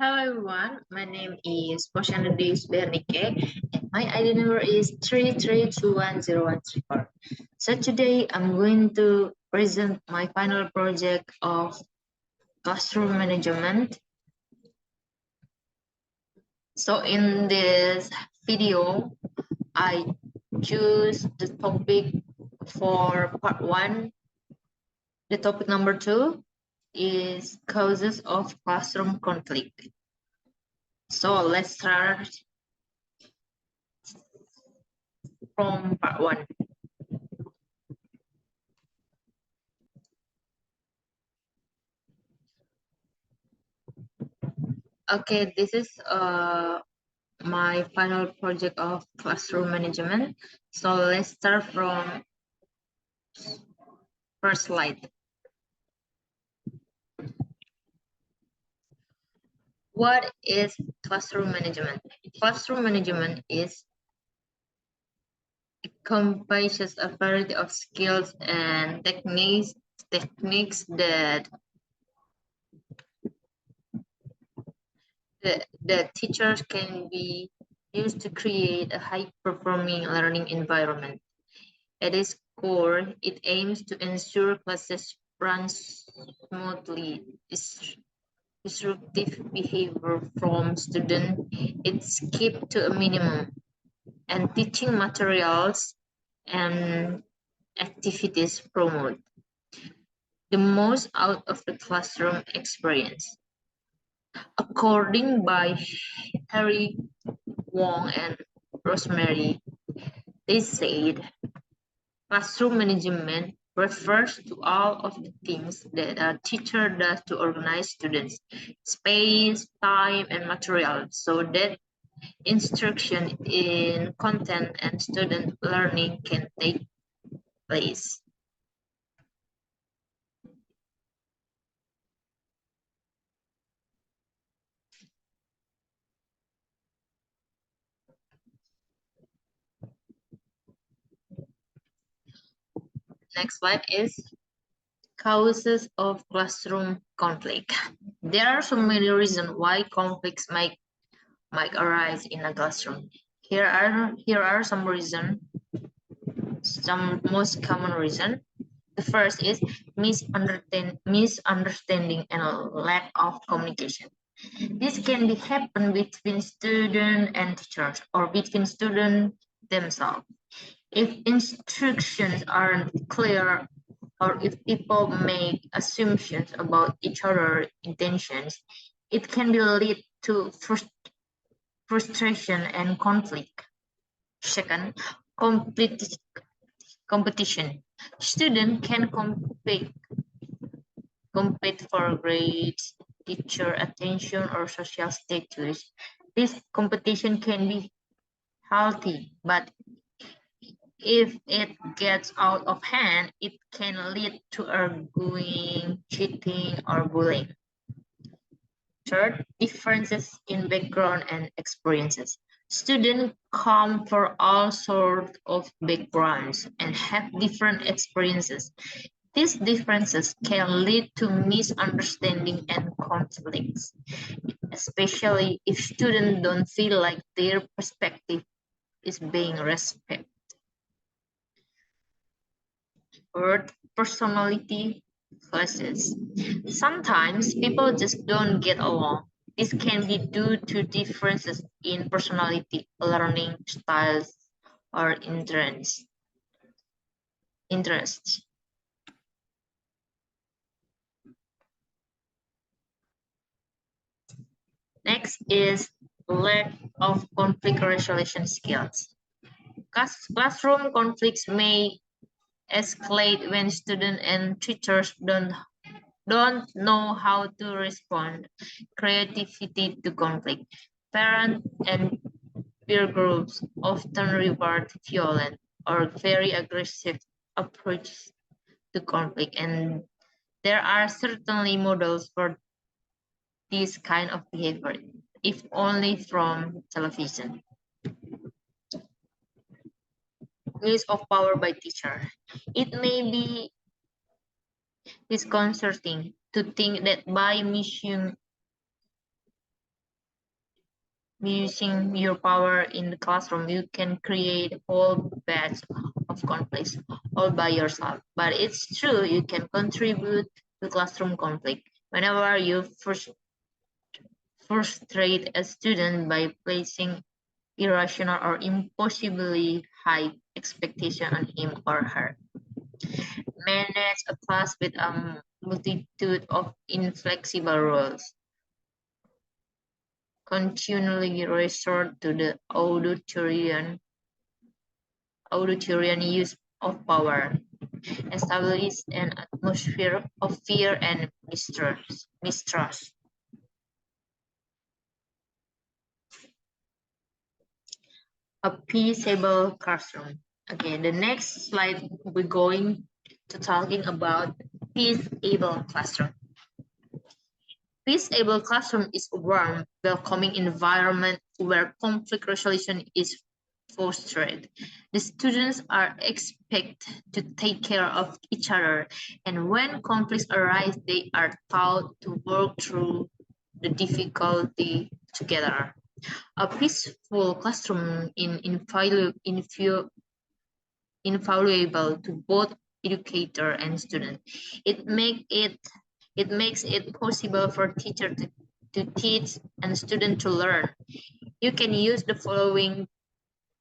Hello everyone, my name is Poshana Deus Bernike and my ID number is 3321014. So today I'm going to present my final project of classroom management. So in this video, I choose the topic for part 1. The topic number 2 is causes of classroom conflict. So let's start from part 1. Okay, this is my final project of classroom management. So let's start from first slide. What is classroom management? Classroom management is encompasses a variety of skills and techniques that the teachers can be used to create a high-performing learning environment. At its core, it aims to ensure classes run smoothly, disruptive behavior from students is kept to a minimum, and teaching materials and activities promote the most out of the classroom experience. According by Harry Wong and Rosemary, they said classroom management refers to all of the things that a teacher does to organize students, space, time, and material so that instruction in content and student learning can take place. Next slide is causes of classroom conflict. There are so many reasons why conflicts might arise in a classroom. Here are some reasons, some most common reason. The first is misunderstanding and lack of communication. This can be happen between student and teachers or between students themselves. If instructions aren't clear or if people make assumptions about each other's intentions, it can be lead to frustration and conflict. Second, competition. Students can compete for grades, teacher attention, or social status. This competition can be healthy, but if it gets out of hand, it can lead to arguing, cheating, or bullying. Third, differences in background and experiences. Students come from all sorts of backgrounds and have different experiences. These differences can lead to misunderstanding and conflicts, especially if students don't feel like their perspective is being respected. Fourth, personality clashes. Sometimes people just don't get along. This can be due to differences in personality, learning styles, or interests. Next is lack of conflict resolution skills. Classroom conflicts may escalate when students and teachers don't know how to respond creativity to conflict. Parents and peer groups often reward violent or very aggressive approaches to conflict, and there are certainly models for this kind of behavior, if only from television. Use of power by teacher. It may be disconcerting to think that by using your power in the classroom, you can create whole batch of conflicts all by yourself. But it's true, you can contribute to classroom conflict. Whenever you frustrate a student by placing irrational or impossibly high expectation on him or her. Manage a class with a multitude of inflexible rules. Continually resort to the authoritarian use of power. Establish an atmosphere of fear and mistrust. A peaceable classroom. Okay, the next slide we're going to talking about peaceable classroom. Peaceable classroom is a warm, welcoming environment where conflict resolution is fostered. The students are expected to take care of each other, and when conflicts arise, they are taught to work through the difficulty together. A peaceful classroom is invaluable to both educator and student. It makes it possible for teacher to teach and student to learn. You can use the following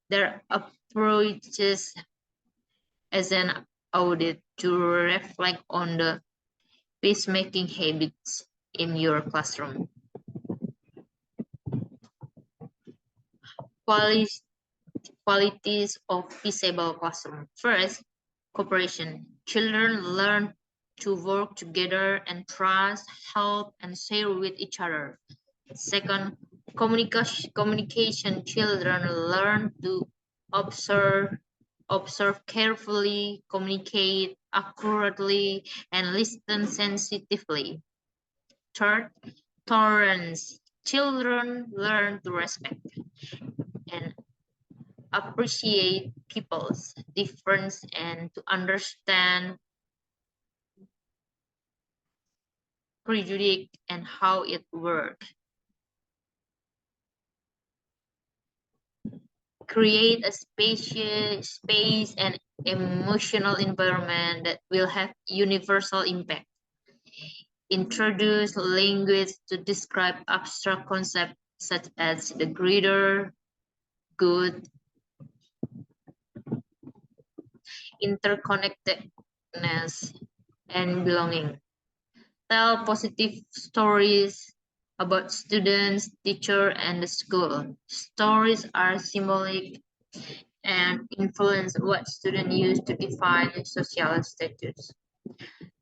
their approaches as an audit to reflect on the peacemaking habits in your classroom. Qualities of peaceable classroom. First, cooperation. Children learn to work together and trust, help, and share with each other. Second, communication. Children learn to observe, carefully, communicate accurately, and listen sensitively. Third, tolerance. Children learn to respect and appreciate people's difference and to understand prejudice and how it works. Create a space and emotional environment that will have universal impact. Introduce language to describe abstract concepts such as the greater good, interconnectedness, and belonging. Tell positive stories about students, teacher, and the school. Stories are symbolic and influence what students use to define social status.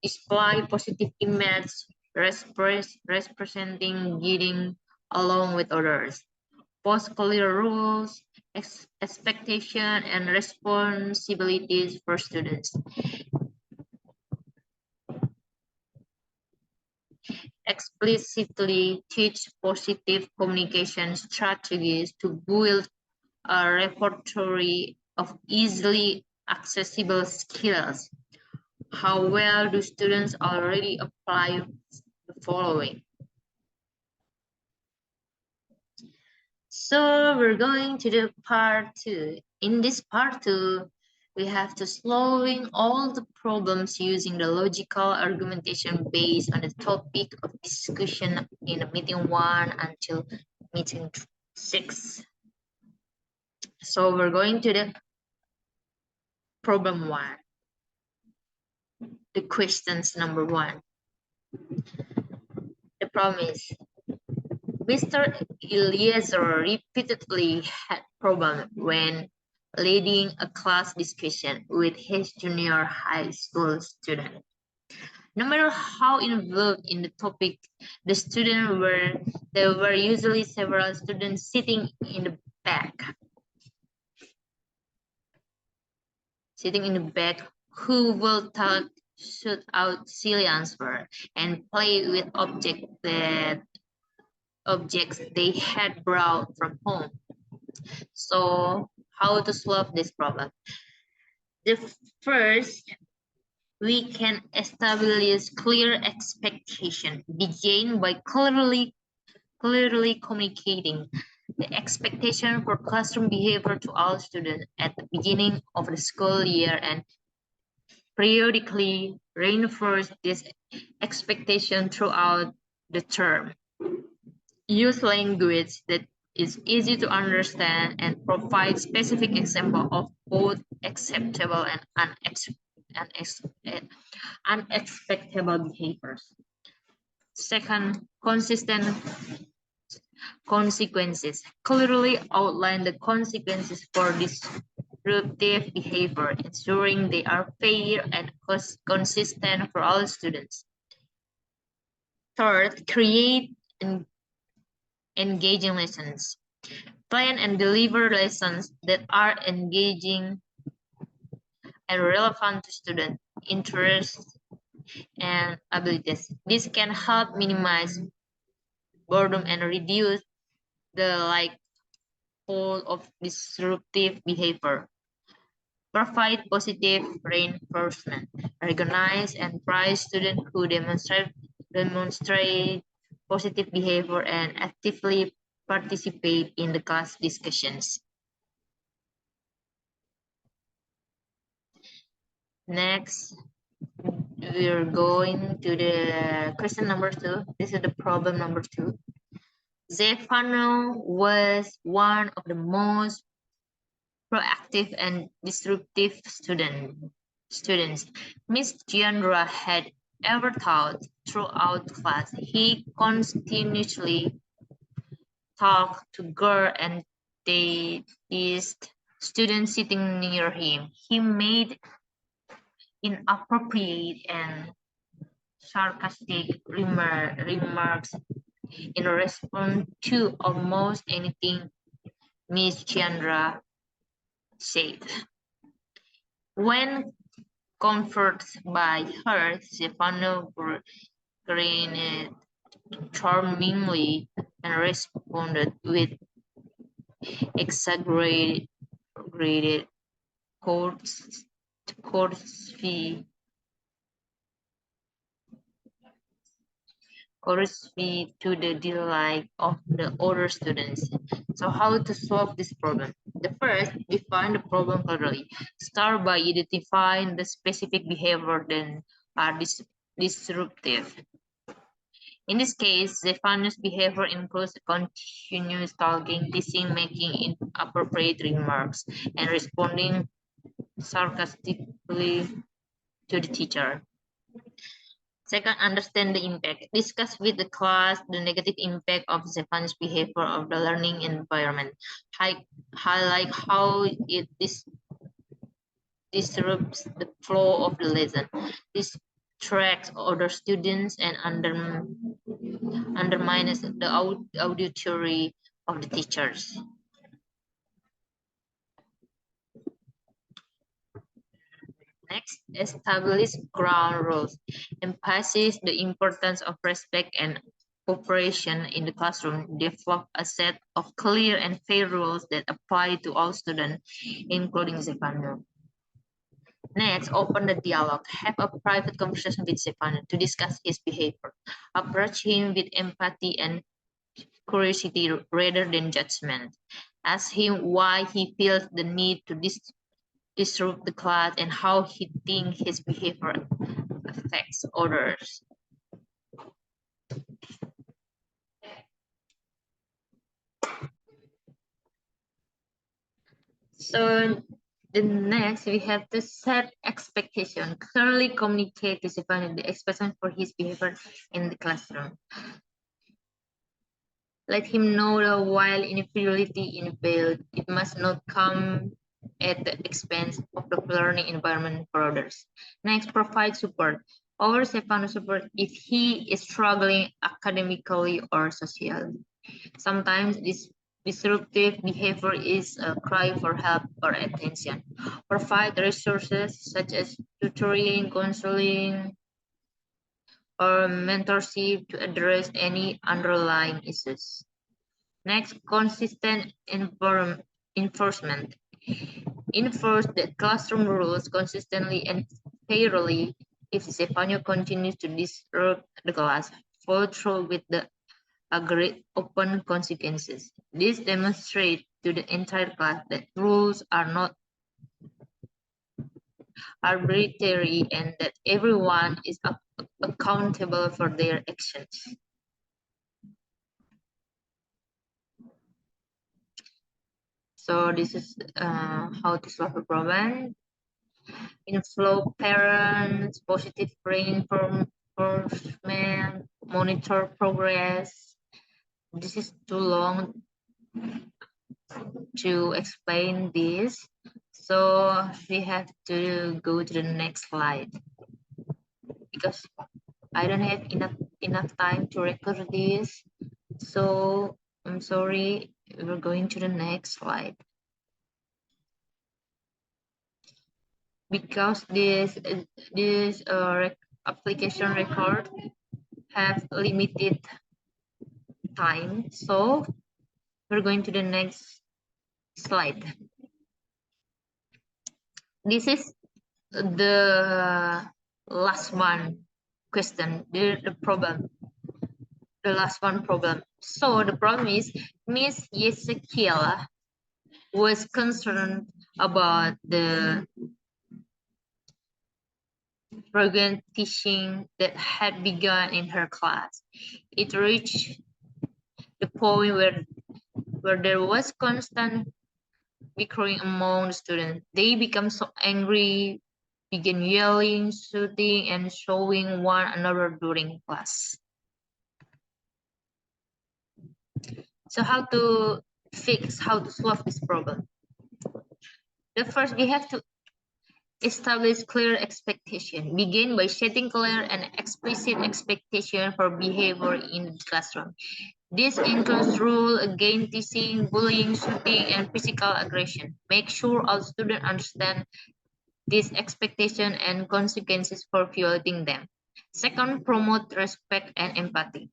Display positive image representing getting along with others. Post clear rules, expectation, and responsibilities for students. Explicitly teach positive communication strategies to build a repertoire of easily accessible skills. How well do students already apply the following? So we're going to the part 2. In this part 2, we have to solving all the problems using the logical argumentation based on the topic of discussion in meeting 1 until meeting 6. So we're going to the problem 1. The questions number 1. The problem is, Mr. Eliezer repeatedly had problems when leading a class discussion with his junior high school student. No matter how involved in the topic the students were, there were usually several students sitting in the back. Who will talk, shoot out silly answers, and play with objects they had brought from home. So how to solve this problem? The first, we can establish clear expectation. Begin by clearly communicating The expectation for classroom behavior to all students at the beginning of the school year and periodically reinforce this expectation throughout the term. Use language that is easy to understand and provide specific example of both acceptable and unexpectable behaviors. Second, consistent consequences. Clearly outline the consequences for disruptive behavior, ensuring they are fair and consistent for all students. Third, create engaging lessons. Plan and deliver lessons that are engaging and relevant to student interests and abilities. This can help minimize boredom and reduce the likelihood of disruptive behavior. Provide positive reinforcement. Recognize and praise students who demonstrate positive behavior and actively participate in the class discussions. Next, we're going to the question number 2. This is the problem number 2. Stefano was one of the most proactive and disruptive students Miss Giandra had ever taught throughout class. He continuously talked to girl and teased students sitting near him. He made inappropriate and sarcastic remarks in response to almost anything Miss Chandra said. When comforted by her, Stefano grinned charmingly and responded with exaggerated courtesy to the delight of the other students. So how to solve this problem? The first, define the problem clearly. Start by identifying the specific behavior that are disruptive. In this case, Stefano's behavior includes continuous talking, teasing, making inappropriate remarks, and responding sarcastically to the teacher. Second, understand the impact. Discuss with the class the negative impact of Stefano's behavior of the learning environment. Highlight how it disrupts the flow of the lesson. Distracts other students and undermines the auditory of the teachers. Next, establish ground rules. Emphasize the importance of respect and cooperation in the classroom. Develop a set of clear and fair rules that apply to all students, including Stefano. Next, open the dialogue. Have a private conversation with Stefano to discuss his behavior. Approach him with empathy and curiosity rather than judgment. Ask him why he feels the need to disrupt the class and how he thinks his behavior affects others. So the next we have to set expectation. Clearly communicate to Stefano the expectation for his behavior in the classroom. Let him know that while inferiority in build, it must not come at the expense of the learning environment for others. Next, provide support. Offer Stefano support if he is struggling academically or socially. Sometimes this disruptive behavior is a cry for help or attention. Provide resources such as tutoring, counseling, or mentorship to address any underlying issues. Next, consistent enforcement. Enforce the classroom rules consistently and fairly. If Stefano continues to disrupt the class, follow through with the agreed upon consequences. This demonstrates to the entire class that rules are not arbitrary and that everyone is accountable for their actions. So this is how to solve a problem. Inflow parents, positive reinforcement, monitor progress. This is too long to explain this. So we have to go to the next slide because I don't have enough time to record this. So I'm sorry, we're going to the next slide. Because this application record have limited time, so we're going to the next slide. This is the last one question, the problem, the last one problem. So the problem is Miss Yesekiela was concerned about the program teaching that had begun in her class. It reached the point where there was constant bickering among the students. They become so angry, began yelling, shooting, and showing one another during class. So how to solve this problem? The first, we have to establish clear expectation. Begin by setting clear and explicit expectation for behavior in the classroom. This includes rules against teasing, bullying, shooting, and physical aggression. Make sure all students understand these expectations and consequences for violating them. Second, promote respect and empathy.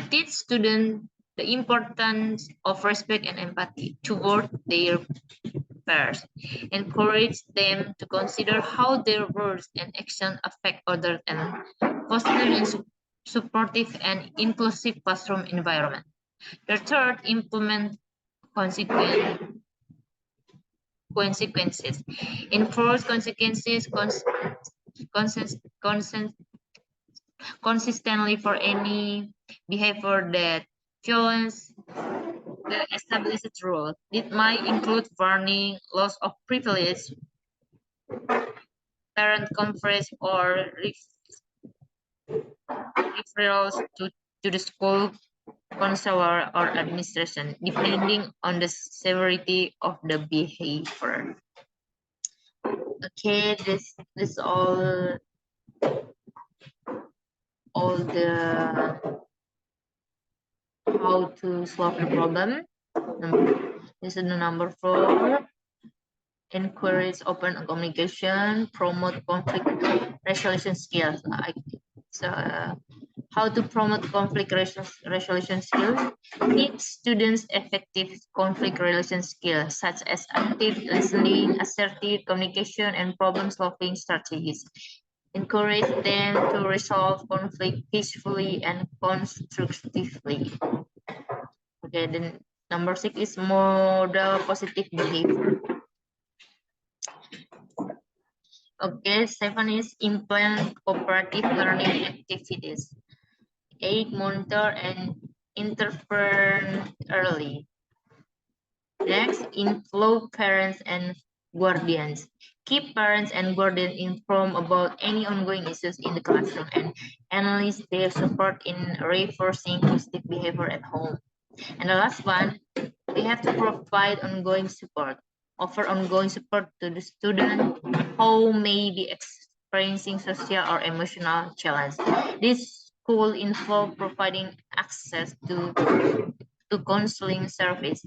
Teach students the importance of respect and empathy toward their peers. Encourage them to consider how their words and actions affect others and foster a supportive and inclusive classroom environment. The third, implement consequences. Enforce consequences consistently for any behavior that violates the established rule. It might include warning, loss of privilege, parent conference, or referrals to the school counselor or administration, depending on the severity of the behavior. Okay, this all the how to solve the problem. This is the number 4. Encourage open communication, promote conflict resolution skills. So how to promote conflict resolution skills? Teach students effective conflict resolution skills such as active listening, assertive communication, and problem-solving strategies. Encourage them to resolve conflict peacefully and constructively. Okay, then number 6 is model positive behavior. Okay, 7 is implement cooperative learning activities. 8, monitor and intervene early. Next, inflow parents and guardians. Keep parents and guardians informed about any ongoing issues in the classroom and enlist their support in reinforcing positive behavior at home. And the last one, we have to provide ongoing support. Offer ongoing support to the student who may be experiencing social or emotional challenge. This could involve providing access to counseling service,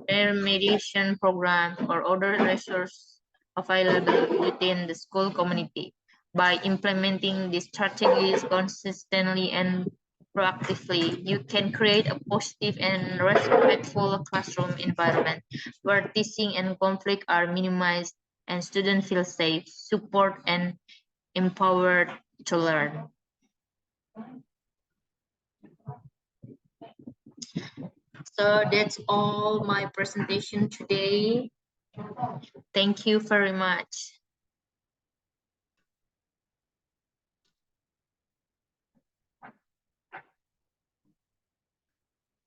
mediation program, or other resources available within the school community. By implementing these strategies consistently and proactively, you can create a positive and respectful classroom environment where teasing and conflict are minimized and students feel safe, support, and empowered to learn. So that's all my presentation today. Thank you very much.